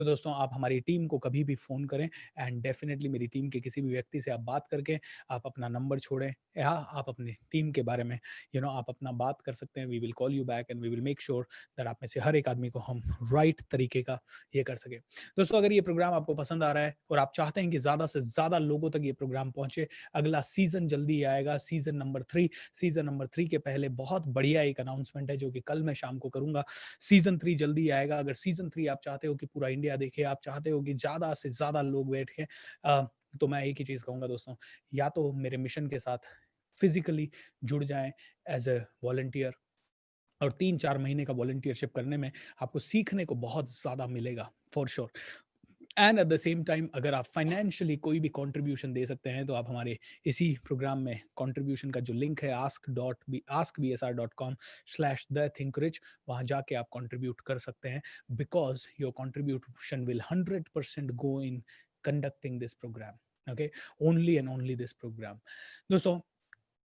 तो दोस्तों आप हमारी टीम को कभी भी फ़ोन करें एंड डेफ़िनेटली मेरी टीम के किसी भी व्यक्ति से आप बात करके आप अपना नंबर छोड़ें या आप अपनी टीम के बारे में आप अपना बात कर सकते हैं। We will call you back and we will make sure that आप में से हर एक आदमी को हम राइट तरीके का ये कर सकें। दोस्तों अगर ये प्रोग्राम आपको पसंद आ रहा है और आप चाहते हैं कि ज़्यादा से ज़्यादा लोगों तक ये प्रोग्राम पहुँचे, अगला सीज़न जल्दी ही आएगा, सीज़न नंबर 3। सीज़न नंबर 3 के पहले बहुत बढ़िया एक अनाउंसमेंट है जो कि कल मैं शाम को करूँगा। सीज़न 3 जल्दी आएगा। अगर सीज़न 3 आप चाहते हो कि पूरा इंडिया देखे, आप चाहते हो कि ज़्यादा से ज़्यादा लोग बैठें, तो मैं एक ही चीज़ कहूँगा दोस्तों, या तो मेरे मिशन के साथ फिज़िकली जुड़ जाएँ एज़ अ वॉलंटियर, और 3-4 महीने का वॉलंटियरशिप करने में आपको सीखने को बहुत ज़्यादा मिलेगा for sure. And at the same time अगर आप फाइनेंशियली कोई भी कंट्रीब्यूशन दे सकते हैं तो आप हमारे इसी प्रोग्राम में कंट्रीब्यूशन का जो लिंक है askbsr.com/the-think-rich, वहां जाके आप कंट्रीब्यूट कर सकते हैं, because your contribution will 100% go in conducting this programme. Okay, only and only this programme. दोस्तों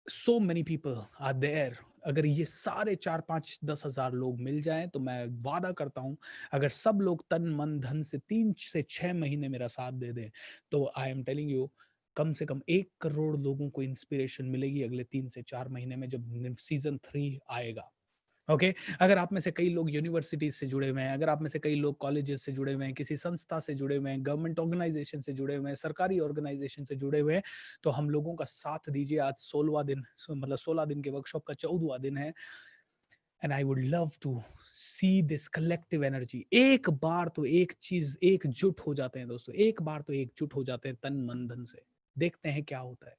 so many people are there. अगर ये सारे 4-5-10 हज़ार लोग मिल जाएं तो मैं वादा करता हूं, अगर सब लोग तन मन धन से 3 से 6 महीने मेरा साथ दे दें, तो I am telling you come से कम 1 करोड़ लोगों को इंस्पिरेशन मिलेगी अगले 3 से 4 महीने में जब सीजन 3 आएगा। ओके, अगर आप में से कई लोग यूनिवर्सिटीज से जुड़े हुए हैं, अगर आप में से कई लोग कॉलेजेस से जुड़े हुए हैं, किसी संस्था से जुड़े हुए हैं, गवर्नमेंट ऑर्गेनाइजेशन से जुड़े हुए हैं, सरकारी ऑर्गेनाइजेशन से जुड़े हुए हैं, तो हम लोगों का साथ दीजिए। आज 16वां दिन, मतलब 16 दिन के वर्कशॉप का 14वां दिन है, and I would love to see this collective energy. एक बार तो एक चीज एकजुट हो जाते हैं दोस्तों, एक बार तो एकजुट हो जाते हैं तन मन धन से, देखते हैं क्या होता है,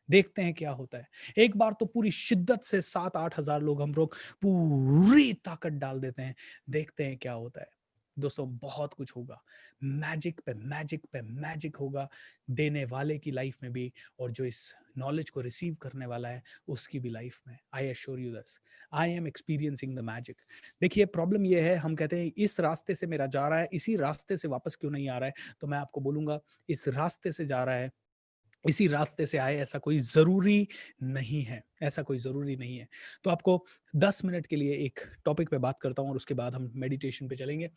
देखते हैं क्या होता है। एक बार तो पूरी शिद्दत से 7-8 हज़ार लोग हम लोग पूरी ताकत डाल देते हैं, देखते हैं क्या होता है। दोस्तों बहुत कुछ होगा, मैजिक पे मैजिक पे मैजिक होगा, देने वाले की लाइफ में भी और जो इस नॉलेज को रिसीव करने वाला है उसकी भी लाइफ में। I assure you this, I am experiencing the magic. देखिए प्रॉब्लम ये है, हम कहते हैं इस रास्ते से मेरा जा रहा है, इसी रास्ते से वापस क्यों नहीं आ रहा है, तो मैं आपको बोलूंगा इस रास्ते से जा रहा है, इसी रास्ते से आए, ऐसा कोई ज़रूरी नहीं है, ऐसा कोई ज़रूरी नहीं है। तो आपको 10 मिनट के लिए एक टॉपिक पे बात करता हूँ और उसके बाद हम मेडिटेशन पे चलेंगे।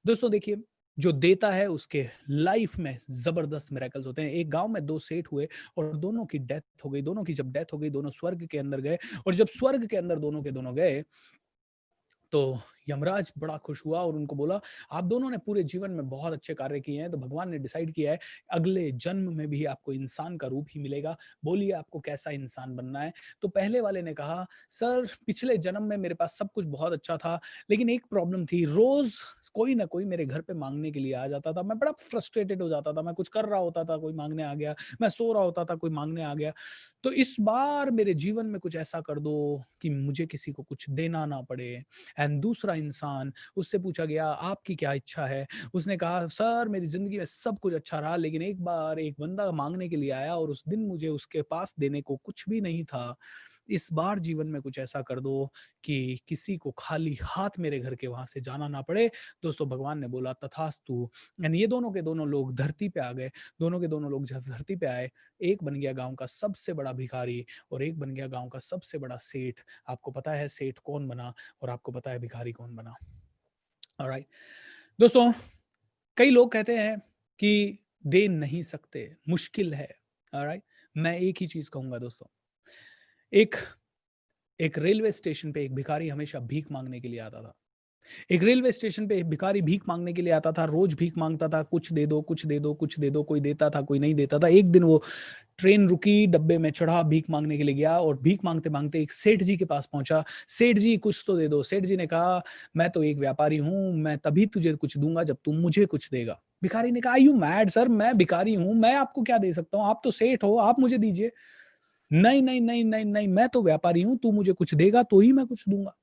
दोस्तों देखिए, जो देता है उसके लाइफ में ज़बरदस्त मिरेकल्स होते हैं। एक गाँव में 2 सेठ हुए और दोनों की डेथ हो गई। दोनों की जब डेथ हो गई, दोनों स्वर्ग के अंदर गए, और जब स्वर्ग के अंदर दोनों के दोनों गए, तो यमराज बड़ा खुश हुआ और उनको बोला, आप दोनों ने पूरे जीवन में बहुत अच्छे कार्य किए हैं, तो भगवान ने डिसाइड किया है अगले जन्म में भी आपको इंसान का रूप ही मिलेगा। बोलिए आपको कैसा इंसान बनना है। तो पहले वाले ने कहा, सर पिछले जन्म में मेरे पास सब कुछ बहुत अच्छा था, लेकिन एक प्रॉब्लम थी, रोज कोई ना कोई मेरे घर पे मांगने के लिए आ जाता था, मैं बड़ा फ्रस्ट्रेटेड हो जाता था। मैं कुछ कर रहा होता था, कोई मांगने आ गया, मैं सो रहा होता था, कोई मांगने आ गया। तो इस बार मेरे जीवन में कुछ ऐसा कर दो कि मुझे किसी को कुछ देना ना पड़े। एंड दूसरा इंसान, उससे पूछा गया आपकी क्या इच्छा है, उसने कहा सर मेरी जिंदगी में सब कुछ अच्छा रहा, लेकिन एक बार एक बंदा मांगने के लिए आया और उस दिन मुझे उसके पास देने को कुछ भी नहीं था। इस बार जीवन में कुछ ऐसा कर दो कि किसी को खाली हाथ मेरे घर के वहां से जाना ना पड़े। दोस्तों भगवान ने बोला तथास्तु। एंड ये दोनों के दोनों लोग धरती पे आ गए। दोनों के दोनों लोग जब धरती पे आए, एक बन गया गांव का सबसे बड़ा भिखारी और एक बन गया गांव का सबसे बड़ा सेठ। आपको पता है सेठ कौन बना और आपको पता है भिखारी कौन बना। ऑलराइट दोस्तों, कई लोग कहते हैं कि दे नहीं सकते, मुश्किल है। ऑलराइट, मैं एक ही चीज कहूंगा दोस्तों, एक एक रेलवे स्टेशन पे एक भिखारी हमेशा भीख मांगने के लिए आता था। एक रेलवे स्टेशन पे एक भिखारी भीख मांगने के लिए आता था, रोज भीख मांगता था, कुछ दे दो कुछ दे दो कुछ दे दो, कोई देता था कोई नहीं देता था। एक दिन वो ट्रेन रुकी, डब्बे में चढ़ा, भीख मांगने के लिए गया और भीख मांगते मांगते एक सेठ जी के पास पहुंचा। सेठ जी कुछ तो दे दो। सेठ जी ने कहा, मैं तो एक व्यापारी हूं, मैं तभी तुझे कुछ दूंगा जब तुम मुझे कुछ देगा। भिखारी ने कहा, यू मैड सर, मैं भिखारी हूं, मैं आपको क्या दे सकता हूं, आप तो सेठ हो, आप मुझे दीजिए। नहीं नहीं नहीं नहीं नहीं, मैं तो व्यापारी हूं, तू मुझे कुछ देगा तो ही मैं कुछ दूंगा।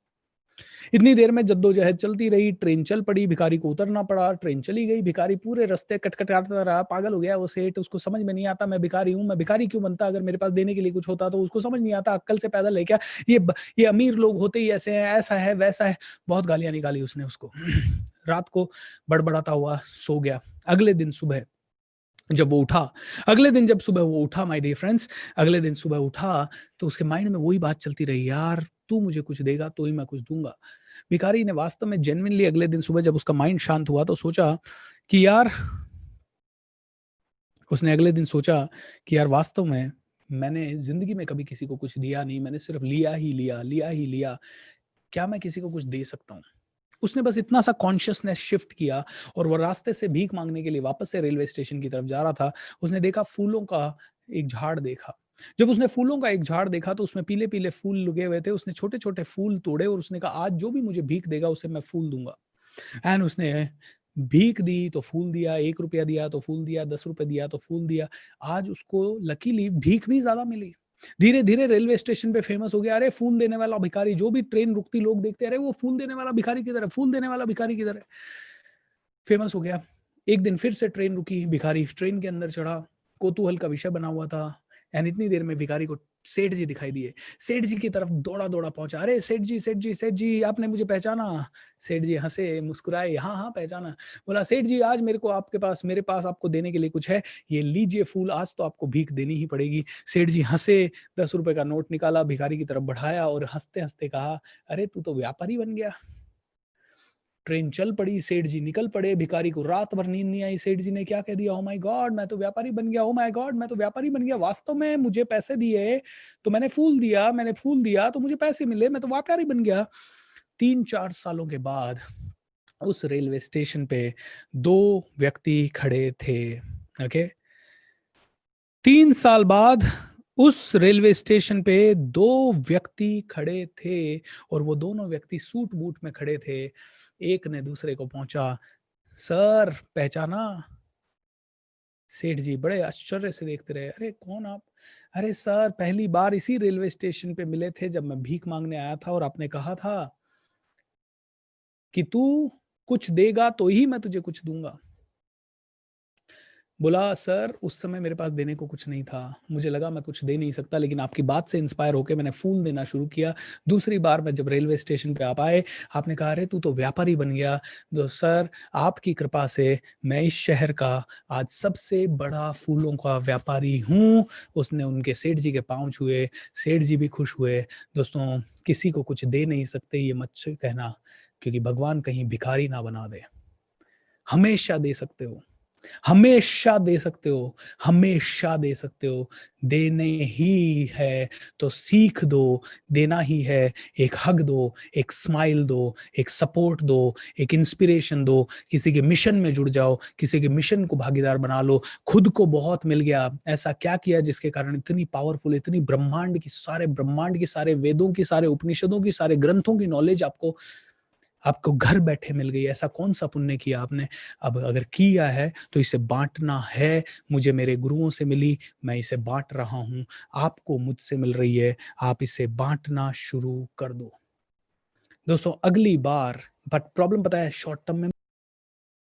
इतनी देर में जद्दोजहद चलती रही, ट्रेन चल पड़ी, भिखारी को उतरना पड़ा, ट्रेन चली गई, भिखारी पूरे रास्ते कटकटाता रहा, पागल हो गया वो सेठ। उसको समझ में नहीं आता मैं भिखारी हूं, मैं भिखारी क्यों बनता, अगर मेरे पास देने के लिए कुछ होता तो। उसको समझ नहीं आता अक्कल से पैदल है क्या, ये अमीर लोग होते ही ऐसे हैं, ऐसा है वैसा है। बहुत गालियां निकाली उसने उसको। रात को बड़बड़ाता हुआ सो गया। अगले दिन सुबह जब वो उठा, अगले दिन जब सुबह वो उठा माय डियर फ्रेंड्स, अगले दिन सुबह उठा तो उसके माइंड में वही बात चलती रही, यार तू मुझे कुछ देगा तो ही मैं कुछ दूंगा। भिखारी ने वास्तव में जेन्युइनली अगले दिन सुबह जब उसका माइंड शांत हुआ तो सोचा, कि यार, उसने अगले दिन सोचा कि यार वास्तव में मैंने जिंदगी में कभी किसी को कुछ दिया नहीं, मैंने सिर्फ लिया ही लिया, लिया ही लिया। क्या मैं किसी को कुछ दे सकता हूँ? उसने बस इतना सा कॉन्शियसनेस शिफ्ट किया, और वो रास्ते से भीख मांगने के लिए वापस से रेलवे स्टेशन की तरफ जा रहा था। उसने देखा फूलों का एक झाड़ देखा। जब उसने फूलों का एक झाड़ देखा तो उसमें पीले पीले फूल लगे हुए थे। उसने छोटे छोटे फूल तोड़े और उसने कहा आज जो भी मुझे भीख देगा उसे मैं फूल दूंगा। एंड उसने भीख दी तो फूल दिया, 1 रुपया दिया तो फूल दिया, 10 रुपए दिया तो फूल दिया। आज उसको लकीली भीख भी ज्यादा मिली। धीरे धीरे रेलवे स्टेशन पे फेमस हो गया, अरे फूल देने वाला भिखारी। जो भी ट्रेन रुकती लोग देखते, अरे वो फूल देने वाला भिखारी किधर है, फूल देने वाला भिखारी किधर है। फेमस हो गया। एक दिन फिर से ट्रेन रुकी, भिखारी ट्रेन के अंदर चढ़ा। कौतूहल का विषय बना हुआ था। एंड इतनी देर में भिखारी को सेठ जी दिखाई दिए। सेठ जी की तरफ दौड़ा दौड़ा पहुंचा, अरे सेठ जी, सेठ जी, सेठ जी, आपने मुझे पहचाना? सेठ जी हंसे, मुस्कुराए, हाँ हाँ पहचाना। बोला सेठ जी, आज मेरे को आपके पास, मेरे पास आपको देने के लिए कुछ है, ये लीजिए फूल, आज तो आपको भीख देनी ही पड़ेगी। सेठ जी हंसे, 10 रुपए का नोट निकाला, भिखारी की तरफ बढ़ाया और हंसते हंसते कहा, अरे तू तो व्यापारी बन गया। ट्रेन चल पड़ी, सेठ जी निकल पड़े। भिखारी को रात भर नींद नहीं आई। सेठ जी ने क्या कह दिया, ओ माय गॉड, मैं तो व्यापारी बन गया, ओ माय गॉड, मैं तो व्यापारी बन गया। वास्तव में मुझे पैसे दिए तो मैंने फूल दिया, मैंने फूल दिया तो मुझे पैसे मिले, मैं तो व्यापारी बन गया। 3-4 सालों के बाद उस रेलवे स्टेशन पे 2 व्यक्ति खड़े थे। ओके, 3 साल बाद उस रेलवे स्टेशन पे 2 व्यक्ति खड़े थे, और वो दोनों व्यक्ति सूट बूट में खड़े थे। एक ने दूसरे को पूछा, सर पहचाना? सेठ जी बड़े आश्चर्य से देखते रहे, अरे कौन आप? अरे सर, पहली बार इसी रेलवे स्टेशन पे मिले थे जब मैं भीख मांगने आया था, और आपने कहा था कि तू कुछ देगा तो ही मैं तुझे कुछ दूंगा। बोला सर, उस समय मेरे पास देने को कुछ नहीं था, मुझे लगा मैं कुछ दे नहीं सकता, लेकिन आपकी बात से इंस्पायर होकर मैंने फूल देना शुरू किया। दूसरी बार मैं जब रेलवे स्टेशन पे आप आए, आपने कहा अरे तू तो व्यापारी बन गया। तो सर, आपकी कृपा से मैं इस शहर का आज सबसे बड़ा फूलों का व्यापारी हूँ। उसने उनके सेठ जी के पाँव छुए। सेठ जी भी खुश हुए। दोस्तों, किसी को कुछ दे नहीं सकते ये मत कहना, क्योंकि भगवान कहीं भिखारी ना बना दे। हमेशा दे सकते हो, हमेशा दे सकते हो, हमेशा दे सकते हो। देने ही है तो सीख दो, देना ही है। एक हग दो, एक स्माइल दो, एक सपोर्ट दो, एक इंस्पिरेशन दो। किसी के मिशन में जुड़ जाओ, किसी के मिशन को भागीदार बना लो। खुद को बहुत मिल गया, ऐसा क्या किया जिसके कारण इतनी पावरफुल, इतनी ब्रह्मांड की, सारे वेदों की, सारे उपनिषदों की, सारे ग्रंथों की नॉलेज आपको आपको घर बैठे मिल गई। ऐसा कौन सा पुण्य किया आपने? अब अगर किया है तो इसे बांटना है। मुझे मेरे गुरुओं से मिली, मैं इसे बांट रहा हूं। आपको मुझसे मिल रही है, आप इसे बांटना शुरू कर दो। दोस्तों, अगली बार, बट प्रॉब्लम पता है, शॉर्ट टर्म में